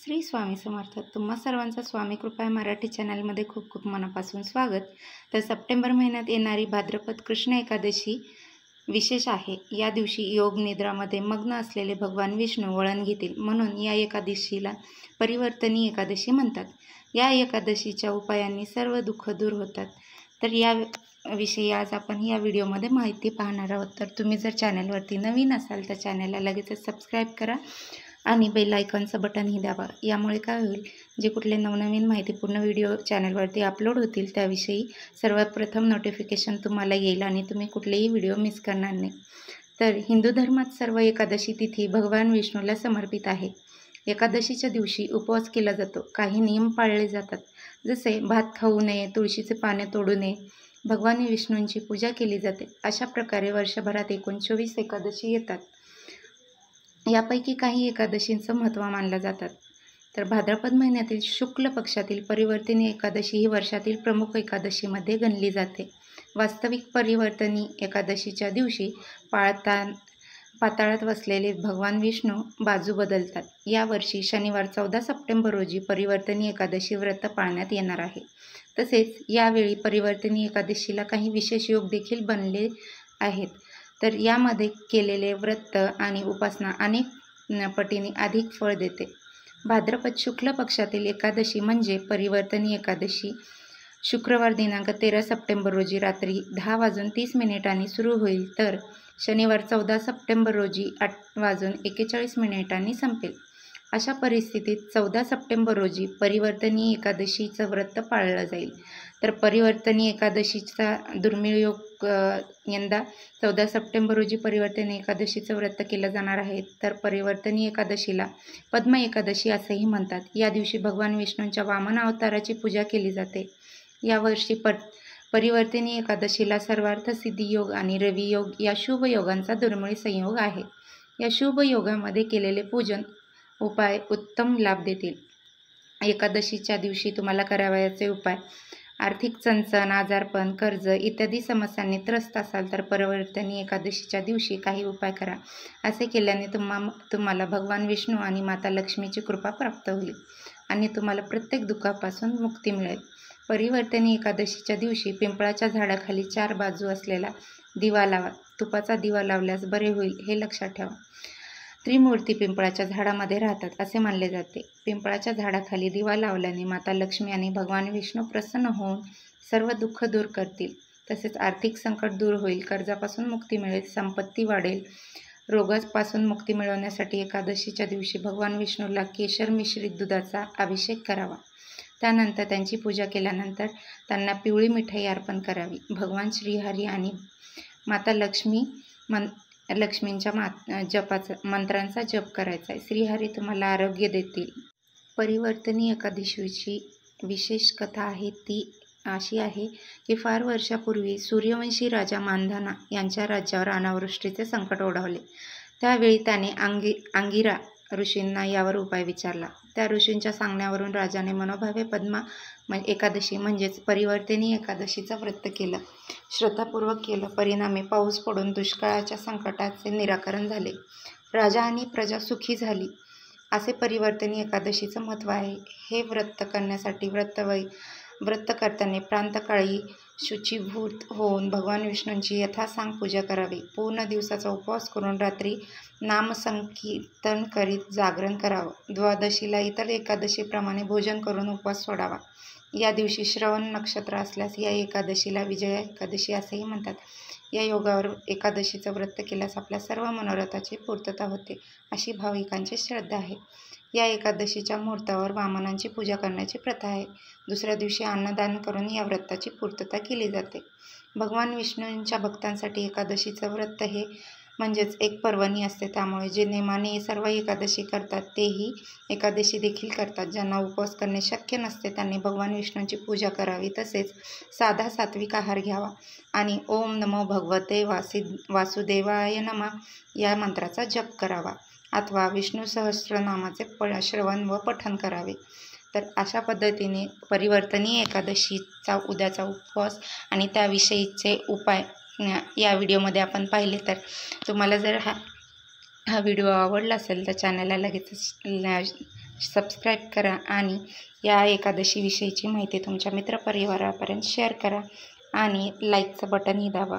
श्री स्वामी समर्थ. तुम्हा सर्वांचं स्वामी कृपा मराठी चॅनलमध्ये खूप खूप मनापासून स्वागत. तर सप्टेंबर महिन्यात येणारी भाद्रपद कृष्ण एकादशी विशेष आहे. या दिवशी योग निद्रामध्ये मग्न असलेले भगवान विष्णू वळण घेतील, म्हणून या एकादशीला परिवर्तनी एकादशी म्हणतात. या एकादशीच्या उपायांनी सर्व दुःख दूर होतात. तर या विषयी आज आपण या व्हिडिओमध्ये माहिती पाहणार आहोत. तर तुम्ही जर चॅनलवरती नवीन असाल तर चॅनलला लगेचच सबस्क्राईब करा आणि बेल आयकॉनचं बटनही दाबा. यामुळे काय होईल, जे कुठले नवनवीन माहितीपूर्ण व्हिडिओ चॅनलवरती अपलोड होतील त्याविषयी सर्वप्रथम नोटिफिकेशन तुम्हाला येईल आणि तुम्ही कुठलेही व्हिडिओ मिस करणार नाही. तर हिंदू धर्मात सर्व एकादशी तिथी भगवान विष्णूला समर्पित आहे. एकादशीच्या दिवशी उपवास केला जातो. काही नियम पाळले जातात, जसे भात खाऊ नये, तुळशीचे पाने तोडू नये, भगवान विष्णूंची पूजा केली जाते. अशा प्रकारे वर्षभरात एकूण 24 एकादशी येतात. यापैकी काही एकादशींचं महत्त्व मानलं जातात. तर भाद्रपद महिन्यातील शुक्ल पक्षातील परिवर्तनी एकादशी ही वर्षातील प्रमुख एकादशीमध्ये गणली जाते. वास्तविक परिवर्तनी एकादशीच्या दिवशी पाताळात वसलेले भगवान विष्णू बाजू बदलतात. यावर्षी शनिवार 14 सप्टेंबर रोजी परिवर्तनी एकादशी व्रत पाळण्यात येणार आहे. तसेच यावेळी परिवर्तनी एकादशीला काही विशेष योग देखील बनले आहेत. तर यामध्ये केलेले व्रत आणि उपासना अनेक पटीने अधिक फळ देते. भाद्रपद शुक्ल पक्षातील एकादशी म्हणजे परिवर्तनी एकादशी शुक्रवार दिनांक 13 सप्टेंबर रोजी रात्री 10:30 सुरू होईल, तर शनिवार 14 सप्टेंबर रोजी 8:41 संपेल. अशा परिस्थितीत 14 सप्टेंबर रोजी परिवर्तनी एकादशीचं व्रत पाळलं जाईल. तर परिवर्तनी एकादशीचा दुर्मिळ योग यंदा 14 सप्टेंबर रोजी परिवर्तनी एकादशीचं व्रत केलं जाणार आहे. तर परिवर्तनी एकादशीला पद्म एकादशी असेही म्हणतात. या दिवशी भगवान विष्णूंच्या वामन अवताराची पूजा केली जाते. यावर्षी परिवर्तनी एकादशीला सर्वार्थ सिद्धी योग आणि रवी योग या शुभ योगांचा दुर्मिळ संयोग आहे. या शुभ योगामध्ये केलेले पूजन उपाय उत्तम लाभ देतील. एकादशीच्या दिवशी तुम्हाला करावयाचे उपाय: आर्थिक चणचण, आजारपण, कर्ज इत्यादी समस्यांनी त्रस्त असाल तर परिवर्तनी एकादशीच्या दिवशी काही उपाय करा. असे केल्याने तुम्हाला भगवान विष्णू आणि माता लक्ष्मीची कृपा प्राप्त होईल आणि तुम्हाला प्रत्येक दुःखापासून मुक्ती मिळेल. परिवर्तनी एकादशीच्या दिवशी पिंपळाच्या झाडाखाली 4 बाजू असलेला दिवा लावा. तुपाचा दिवा लावल्यास बरे होईल हे लक्षात ठेवा. त्रिमूर्ती पिंपळाच्या झाडामध्ये राहतात असे मानले जाते. पिंपळाच्या झाडाखाली दिवा लावल्याने माता लक्ष्मी आणि भगवान विष्णू प्रसन्न होऊन सर्व दुःख दूर करतील. तसेच आर्थिक संकट दूर होईल, कर्जापासून मुक्ती मिळेल, संपत्ती वाढेल. रोगापासून मुक्ती मिळवण्यासाठी एकादशीच्या दिवशी भगवान विष्णूला केशर मिश्रित दुधाचा अभिषेक करावा. त्यानंतर त्यांची पूजा केल्यानंतर त्यांना पिवळी मिठाई अर्पण करावी. भगवान श्रीहरी आणि माता लक्ष्मींच्या मंत्रांचा जप करायचा आहे. श्रीहरी तुम्हाला आरोग्य देतील. परिवर्तनी एकादशीची विशेष कथा आहे ती अशी आहे की फार वर्षापूर्वी सूर्यवंशी राजा मांधाना यांच्या राज्यावर अनावृष्टीचे संकट ओढवले. त्यावेळी त्याने अंगिरा ऋषींना यावर उपाय विचारला. त्या ऋषींच्या सांगण्यावरून राजाने मनोभावे पद्मा एकादशी म्हणजेच परिवर्तनी एकादशीचं व्रत केलं, श्रद्धापूर्वक केलं. परिणामी पाऊस पडून दुष्काळाच्या संकटाचे निराकरण झाले. राजा आणि प्रजा सुखी झाली. असे परिवर्तनी एकादशीचं महत्त्व आहे. हे व्रत करण्यासाठी व्रत करताना प्रातःकाळी शुचीभूत होऊन भगवान विष्णूंची यथासांग पूजा करावी. पूर्ण दिवसाचा उपवास करून रात्री नामसंकीर्तन करीत जागरण करावं. द्वादशीला इतर एकादशीप्रमाणे भोजन करून उपवास सोडावा. या दिवशी श्रवण नक्षत्र असल्यास या एकादशीला विजया एकादशी असेही म्हणतात. या योगावर एकादशीचं व्रत केल्यास आपल्या सर्व मनोरथाची पूर्तता होते अशी भाविकांची श्रद्धा आहे. या एकादशीच्या मुहूर्तावर वामनांची पूजा करण्याची प्रथा आहे. दुसऱ्या दिवशी अन्नदान करून या व्रताची पूर्तता केली जाते. भगवान विष्णूंच्या भक्तांसाठी एकादशीचं व्रत हे म्हणजेच एक पर्वणी असते. त्यामुळे जे नेमाने सर्व एकादशी करतात ते ही एकादशी देखील करतात. ज्यांना उपवास करणे शक्य नसते त्यांनी भगवान विष्णूंची पूजा करावी. तसेच साधा सात्विक आहार घ्यावा आणि ओम नमो भगवते वासुदेवाय नमः या मंत्राचा जप करावा अथवा विष्णू सहस्रनामाचे श्रवण व पठण करावे. तर अशा पद्धतीने परिवर्तनी एकादशीचा उद्याचा उपवास आणि त्याविषयीचे उपाय या व्हिडिओमध्ये आपण पाहिले. तर तुम्हाला जर हा व्हिडिओ आवडला असेल तर चॅनलला लगेचच सबस्क्राईब करा आणि या एकादशीविषयीची माहिती तुमच्या मित्रपरिवारापर्यंत शेअर करा आणि लाईकचं बटनही दाबा.